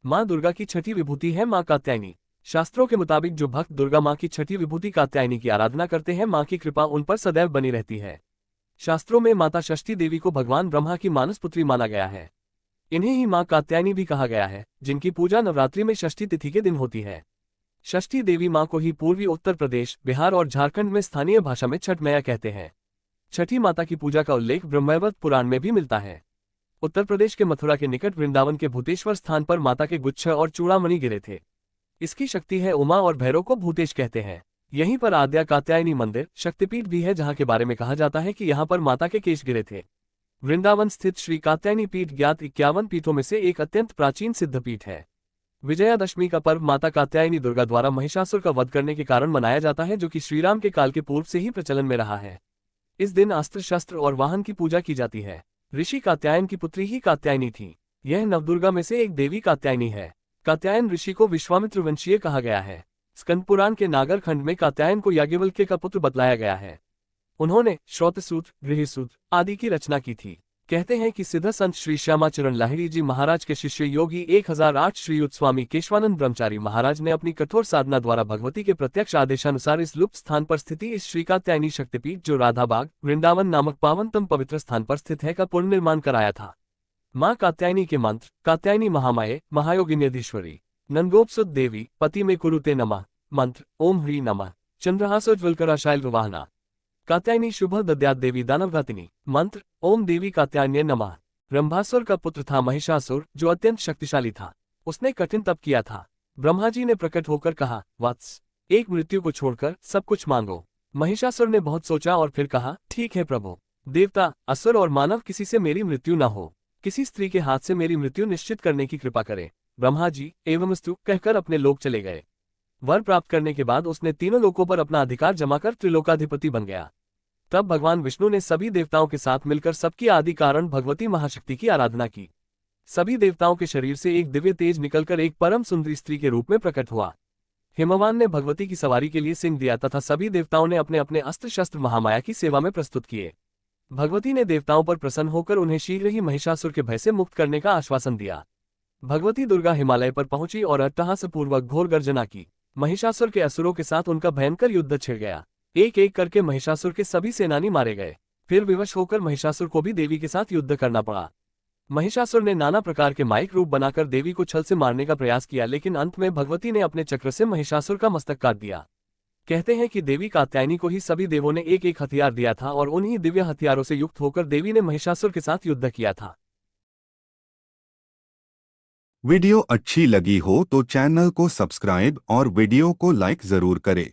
माँ दुर्गा की छठी विभूति है माँ कात्यायनी। शास्त्रों के मुताबिक जो भक्त दुर्गा माँ की छठी विभूति कात्यायनी की आराधना करते हैं, माँ की कृपा उन पर सदैव बनी रहती है। शास्त्रों में माता षष्ठी देवी को भगवान ब्रह्मा की मानस पुत्री माना गया है। इन्हें ही माँ कात्यायनी भी कहा गया है, जिनकी पूजा नवरात्रि में षष्ठी तिथि के दिन होती है। षष्ठी देवी माँ को ही पूर्वी उत्तर प्रदेश, बिहार और झारखंड में स्थानीय भाषा में छठ मैया कहते हैं। छठी माता की पूजा का उल्लेख ब्रह्मवैवर्त पुराण में भी मिलता है। उत्तर प्रदेश के मथुरा के निकट वृंदावन के भूतेश्वर स्थान पर माता के गुच्छ और चूड़ामणि गिरे थे। इसकी शक्ति है उमा और भैरव को भूतेश कहते हैं। यहीं पर आद्या कात्यायनी मंदिर शक्तिपीठ भी है, जहाँ के बारे में कहा जाता है कि यहाँ पर माता के केश गिरे थे। वृंदावन स्थित श्री कात्यायनी पीठ ज्ञात 51 पीठों में से एक अत्यंत प्राचीन सिद्धपीठ है। विजयादशमी का पर्व माता कात्यायनी दुर्गा द्वारा महिषासुर का वध करने के कारण मनाया जाता है, जो कि श्रीराम के काल के पूर्व से ही प्रचलन में रहा है। इस दिन अस्त्र शस्त्र और वाहन की पूजा की जाती है। ऋषि कात्यायन की पुत्री ही कात्यायनी थी। यह नवदुर्गा में से एक देवी कात्यायनी है। कात्यायन ऋषि को विश्वामित्र वंशीय कहा गया है। स्कंद पुराण के नागर खंड में कात्यायन को याज्ञवल्क्य का पुत्र बतलाया गया है। उन्होंने श्रौतसूत्र, गृहसूत्र आदि की रचना की थी। कहते हैं कि सिद्ध संत श्री श्यामाचरण लाहिड़ी जी महाराज के शिष्य योगी 1008 श्रीयुत स्वामी केशवानंद ब्रह्मचारी महाराज ने अपनी कठोर साधना द्वारा भगवती के प्रत्यक्ष आदेशानुसार इस लुप्त स्थान पर स्थिति इस श्री कात्यायनी शक्तिपीठ, जो राधाबाग वृंदावन नामक पावनतम पवित्र स्थान पर स्थित है, का पुनर्निर्माण कराया था। माँ कात्यायनी के मंत्र: कात्यायनी महामाये महायोगिन्यधीश्वरी नंदगोपसुत देवी पति में कुरुते नमः। मंत्र: ओम ह्री नमः चंद्रहासोज्ज्वलकराशायल विवाहना। कात्यायनी शुभ दद्यात देवी दानवघातिनी। मंत्र: ओम देवी कात्यायन्ये नमः। ब्रह्मासुर का पुत्र था महिषासुर, जो अत्यंत शक्तिशाली था। उसने कठिन तप किया था। ब्रह्मा जी ने प्रकट होकर कहा, वत्स, एक मृत्यु को छोड़कर सब कुछ मांगो। महिषासुर ने बहुत सोचा और फिर कहा, ठीक है प्रभु। देवता, असुर और मानव किसी से मेरी मृत्यु न हो। किसी स्त्री के हाथ से मेरी मृत्यु निश्चित करने की कृपा करें। ब्रह्मा जी एवमस्तु कहकर अपने लोक चले गए। वर प्राप्त करने के बाद उसने तीनों लोकों पर अपना अधिकार जमाकर त्रिलोकाधिपति बन गया। तब भगवान विष्णु ने सभी देवताओं के साथ मिलकर सबकी आदि कारण भगवती महाशक्ति की आराधना की। सभी देवताओं के शरीर से एक दिव्य तेज निकलकर एक परम सुंदरी स्त्री के रूप में प्रकट हुआ। हिमवान ने भगवती की सवारी के लिए सिंह दिया तथा सभी देवताओं ने अपने अपने अस्त्र शस्त्र महामाया की सेवा में प्रस्तुत किए। भगवती ने देवताओं पर प्रसन्न होकर उन्हें शीघ्र ही महिषासुर के भय से मुक्त करने का आश्वासन दिया। भगवती दुर्गा हिमालय पर पहुंची और अट्टहासपूर्वक घोर गर्जना की। महिषासुर के असुरों के साथ उनका भयंकर युद्ध छिड़ गया। एक एक करके महिषासुर के सभी सेनानी मारे गए। फिर विवश होकर महिषासुर को भी देवी के साथ युद्ध करना पड़ा। महिषासुर ने नाना प्रकार के माइक रूप बनाकर देवी को छल से मारने का प्रयास किया, लेकिन अंत में भगवती ने अपने चक्र से महिषासुर का मस्तक काट दिया। कहते हैं कि देवी कात्यायनी को ही सभी देवों ने एक एक हथियार दिया था और उन्हीं दिव्य हथियारों से युक्त होकर देवी ने महिषासुर के साथ युद्ध किया था। वीडियो अच्छी लगी हो तो चैनल को सब्सक्राइब और वीडियो को लाइक जरूर करें।